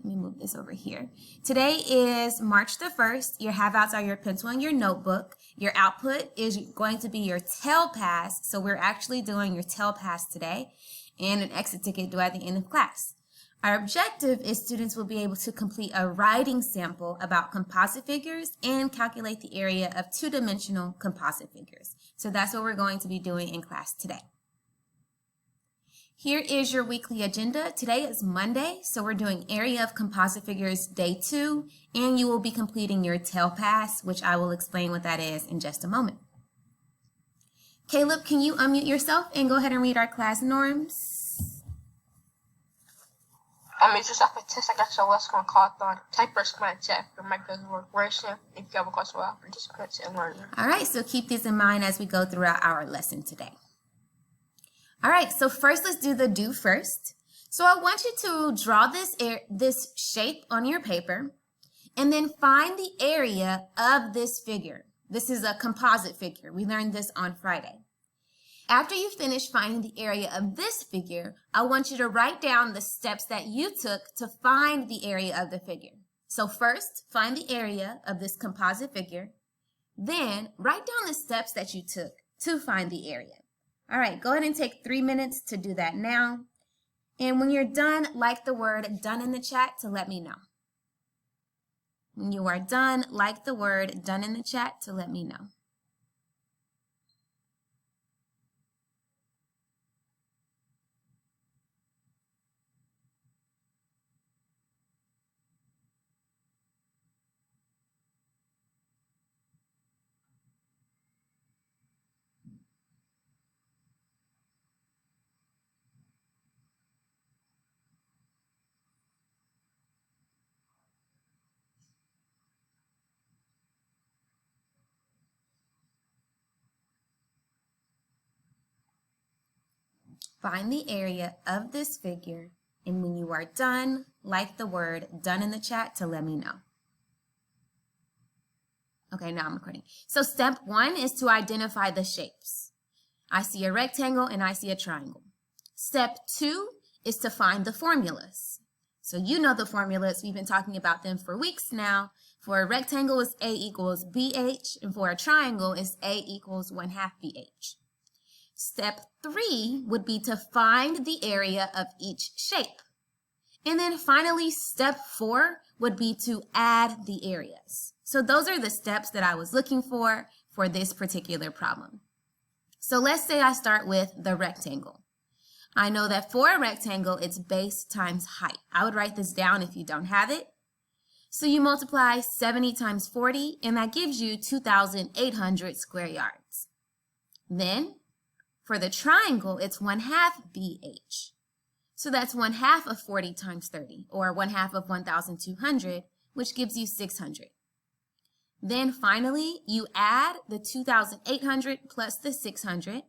Let me move this over here. Today is March the 1st. Your have-outs are your pencil and your notebook. Your output is going to be your TELPAS. So we're actually doing your TELPAS today and an exit ticket due at the end of class. Our objective is students will be able to complete a writing sample about composite figures and calculate the area of two-dimensional composite figures. So that's what we're going to be doing in class today. Here is your weekly agenda. Today is Monday, so we're doing area of composite figures day 2, and you will be completing your TELPAS, which I will explain what that is in just a moment. Caleb, can you unmute yourself and go ahead and read our class norms? It's just after test, I got your what's going to call on type first command check. Your mic doesn't work. If you have a question about participants and learners. All right, so keep these in mind as we go throughout our lesson today. All right, so first let's do the do first. So I want you to draw this shape on your paper and then find the area of this figure. This is a composite figure. We learned this on Friday. After you finish finding the area of this figure, I want you to write down the steps that you took to find the area of the figure. So first, find the area of this composite figure. Then write down the steps that you took to find the area. All right, go ahead and take 3 minutes to do that now. And when you're done, like the word done in the chat to let me know. When you are done, like the word done in the chat to let me know. Find the area of this figure, and when you are done, like the word done in the chat to let me know. Okay, now I'm recording. So step 1 is to identify the shapes. I see a rectangle and I see a triangle. Step 2 is to find the formulas. So you know the formulas. We've been talking about them for weeks now. For a rectangle, it's A equals BH, and for a triangle, it's A equals 1/2 BH. Step 3 would be to find the area of each shape. And then finally, step 4 would be to add the areas. So those are the steps that I was looking for this particular problem. So let's say I start with the rectangle. I know that for a rectangle, it's base times height. I would write this down if you don't have it. So you multiply 70 times 40, and that gives you 2,800 square yards. Then, for the triangle, it's 1/2 BH. So that's 1/2 of 40 times 30, or 1/2 of 1,200, which gives you 600. Then finally, you add the 2,800 plus the 600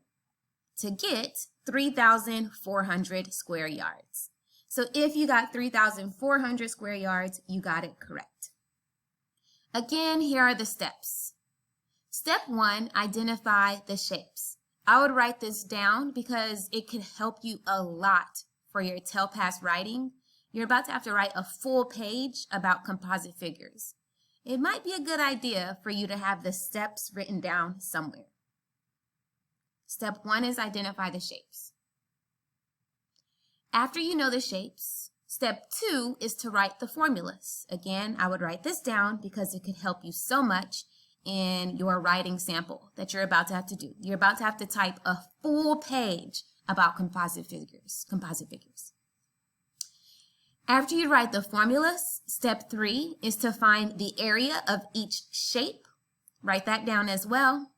to get 3,400 square yards. So if you got 3,400 square yards, you got it correct. Again, here are the steps. Step 1, identify the shapes. I would write this down because it could help you a lot for your TELPAS writing. You're about to have to write a full page about composite figures. It might be a good idea for you to have the steps written down somewhere. Step 1 is identify the shapes. After you know the shapes, step 2 is to write the formulas. Again, I would write this down because it could help you so much in your writing sample that you're about to have to do. You're about to have to type a full page about composite figures. After you write the formulas, step 3 is to find the area of each shape. Write that down as well.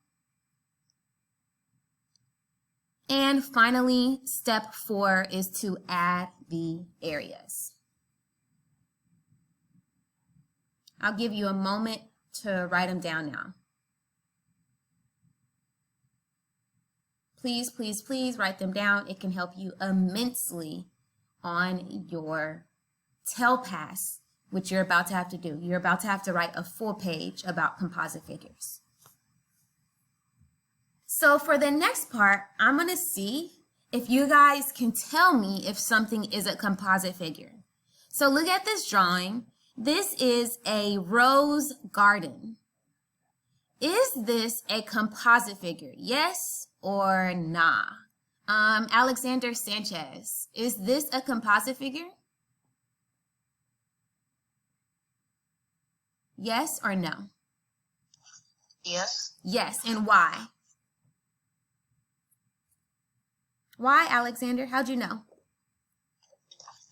And finally, step 4 is to add the areas. I'll give you a moment to write them down now. Please, please, please write them down. It can help you immensely on your TELPAS, which you're about to have to do. You're about to have to write a full page about composite figures. So for the next part, I'm going to see if you guys can tell me if something is a composite figure. So look at this drawing. This is a rose garden. Is this a composite figure? Yes or nah? Alexander Sanchez, is this a composite figure? Yes or no? Yes. Yes, and why? Why, Alexander? How'd you know?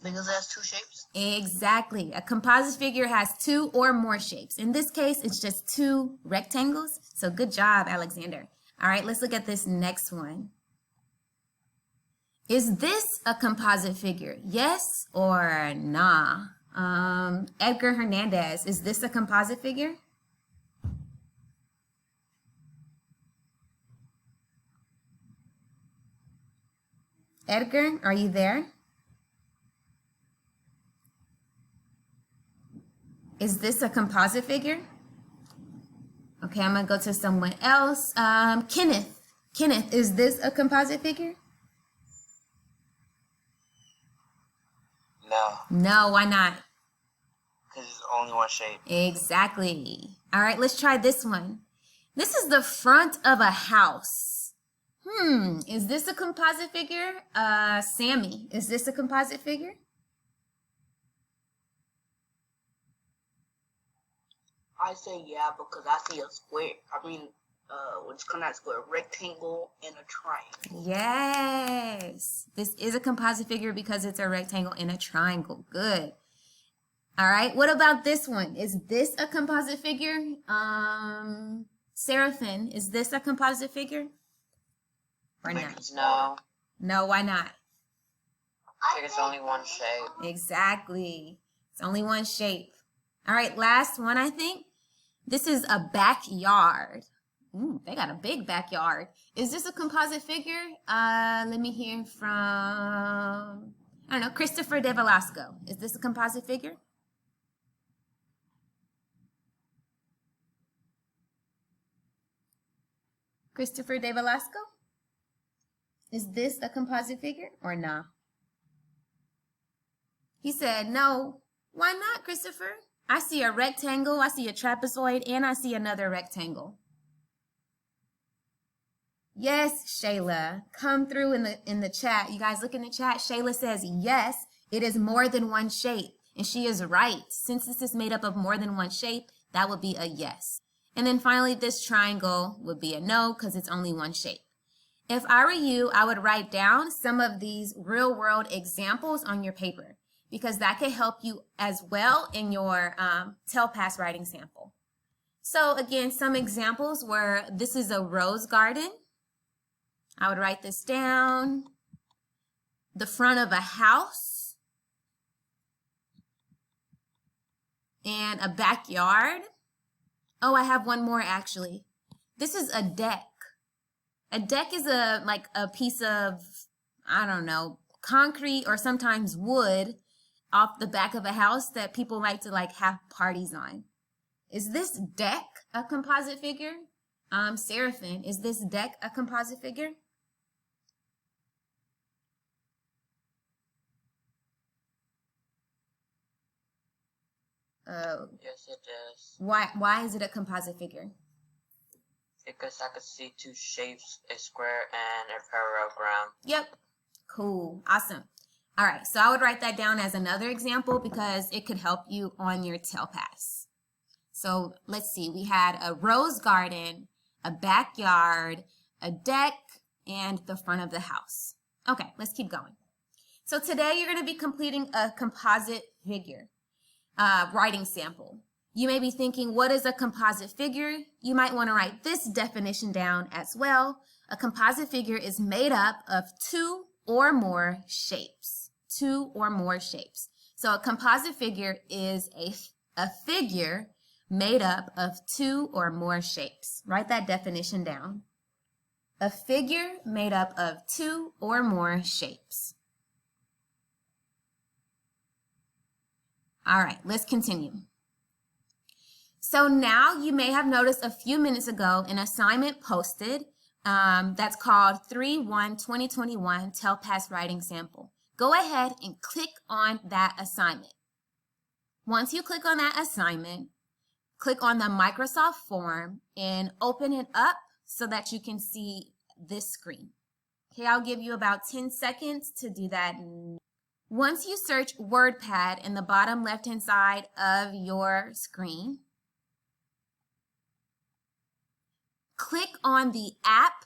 Because it has two shapes. Exactly. A composite figure has two or more shapes. In this case, it's just two rectangles. So good job, Alexander. All right, let's look at this next one. Is this a composite figure? Yes or nah? Edgar Hernandez, is this a composite figure? Edgar, are you there? Is this a composite figure? Okay, I'm gonna go to someone else. Kenneth, is this a composite figure? No. No, why not? Because it's only one shape. Exactly. All right, let's try this one. This is the front of a house. Is this a composite figure? Sammy, is this a composite figure? I say yeah because I see a square. What's called that square? Rectangle and a triangle. Yes. This is a composite figure because it's a rectangle and a triangle. Good. All right. What about this one? Is this a composite figure? Seraphin, is this a composite figure? Or not? No. No, why not? I think it's only one shape. Exactly. It's only one shape. All right. Last one, I think. This is a backyard. Ooh, they got a big backyard. Is this a composite figure? Let me hear from, I don't know, Christopher De Velasco. Is this a composite figure? Christopher De Velasco? Is this a composite figure or nah? He said no. Why not, Christopher? I see a rectangle, I see a trapezoid, and I see another rectangle. Yes, Shayla, come through in the chat. You guys look in the chat. Shayla says yes, it is more than one shape, and she is right. Since this is made up of more than one shape, that would be a yes. And then finally, this triangle would be a no because it's only one shape. If I were you, I would write down some of these real-world examples on your paper because that could help you as well in your TELPAS writing sample. So again, some examples were this is a rose garden. I would write this down. The front of a house. And a backyard. Oh, I have one more actually. This is a deck. A deck is like a piece of, I don't know, concrete or sometimes wood off the back of a house that people like to have parties on. Is this deck a composite figure? Seraphin, is this deck a composite figure? Yes, it is. Why is it a composite figure? Because I could see two shapes, a square and a parallel ground. Yep. Cool. Awesome. All right. So I would write that down as another example because it could help you on your TELPAS. So let's see. We had a rose garden, a backyard, a deck, and the front of the house. Okay. Let's keep going. So today you're going to be completing a composite figure writing sample. You may be thinking, what is a composite figure? You might want to write this definition down as well. A composite figure is made up of two or more shapes. Two or more shapes. So a composite figure is a figure made up of two or more shapes. Write that definition down. A figure made up of two or more shapes. All right, let's continue. So now you may have noticed a few minutes ago an assignment posted that's called 3/1/2021 TELPAS Writing Sample. Go ahead and click on that assignment. Once you click on that assignment, click on the Microsoft form and open it up so that you can see this screen. Okay, I'll give you about 10 seconds to do that. Once you search WordPad in the bottom left-hand side of your screen, click on the app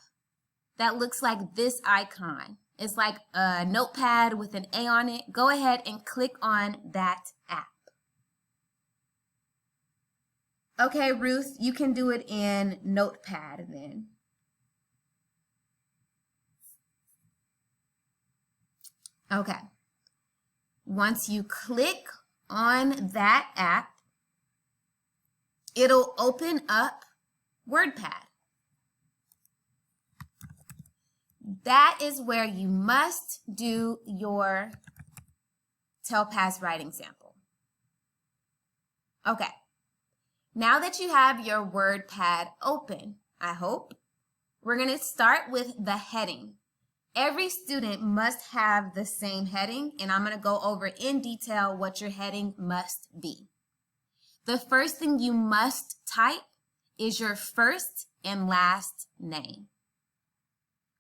that looks like this icon. It's like a notepad with an A on it. Go ahead and click on that app. Okay, Ruth, you can do it in Notepad then. Okay. Once you click on that app, it'll open up WordPad. That is where you must do your TELPAS writing sample. Okay. Now that you have your WordPad open, I hope, we're going to start with the heading. Every student must have the same heading, and I'm going to go over in detail what your heading must be. The first thing you must type is your first and last name.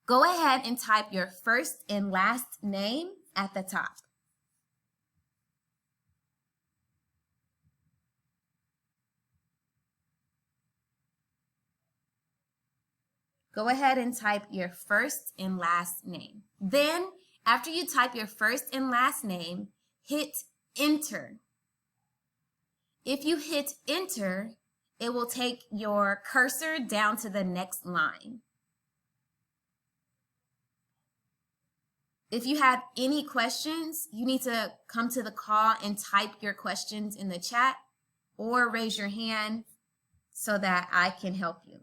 Go ahead and type your first and last name at the top. Go ahead and type your first and last name. Then, after you type your first and last name, hit enter. If you hit enter, it will take your cursor down to the next line. If you have any questions, you need to come to the call and type your questions in the chat or raise your hand so that I can help you.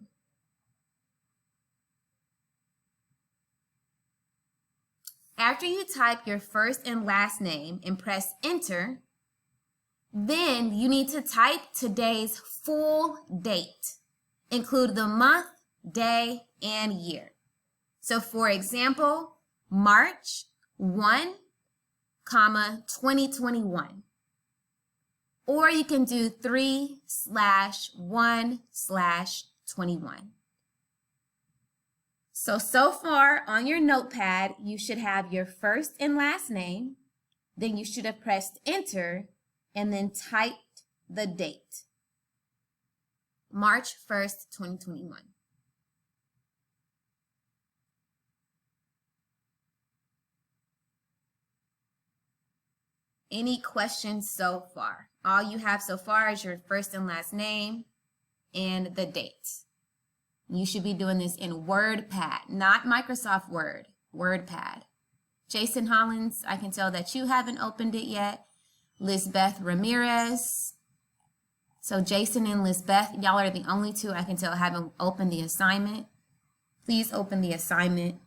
After you type your first and last name and press enter, then you need to type today's full date. Include the month, day, and year. So for example, March 1, 2021. Or you can do 3/1/21. So far on your notepad, you should have your first and last name, then you should have pressed enter, and then typed the date. March 1st, 2021. Any questions so far? All you have so far is your first and last name and the date. You should be doing this in WordPad, not Microsoft Word, WordPad. Jason Hollins, I can tell that you haven't opened it yet. Lisbeth Ramirez. So Jason and Lisbeth, y'all are the only two I can tell haven't opened the assignment. Please open the assignment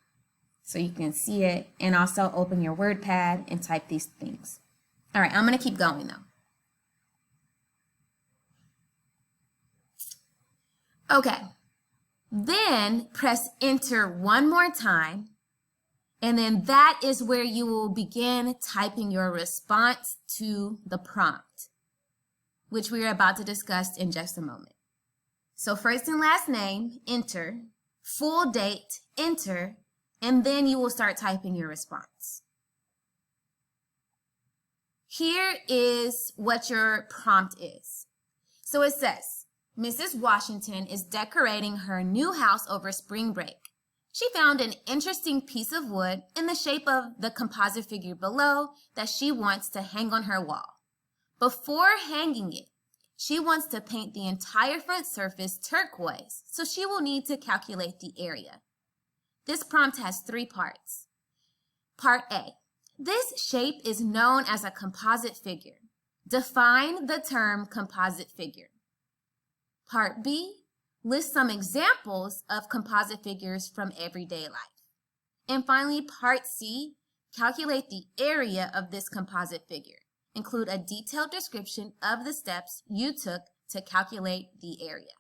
so you can see it, and also open your WordPad and type these things. All right, I'm going to keep going though. Okay. Then press enter one more time, and then that is where you will begin typing your response to the prompt, which we are about to discuss in just a moment. So first and last name, enter, full date, enter, and then you will start typing your response. Here is what your prompt is. So it says, Mrs. Washington is decorating her new house over spring break. She found an interesting piece of wood in the shape of the composite figure below that she wants to hang on her wall. Before hanging it, she wants to paint the entire front surface turquoise, so she will need to calculate the area. This prompt has 3 parts. Part A. This shape is known as a composite figure. Define the term composite figure. Part B, list some examples of composite figures from everyday life. And finally, Part C, calculate the area of this composite figure. Include a detailed description of the steps you took to calculate the area.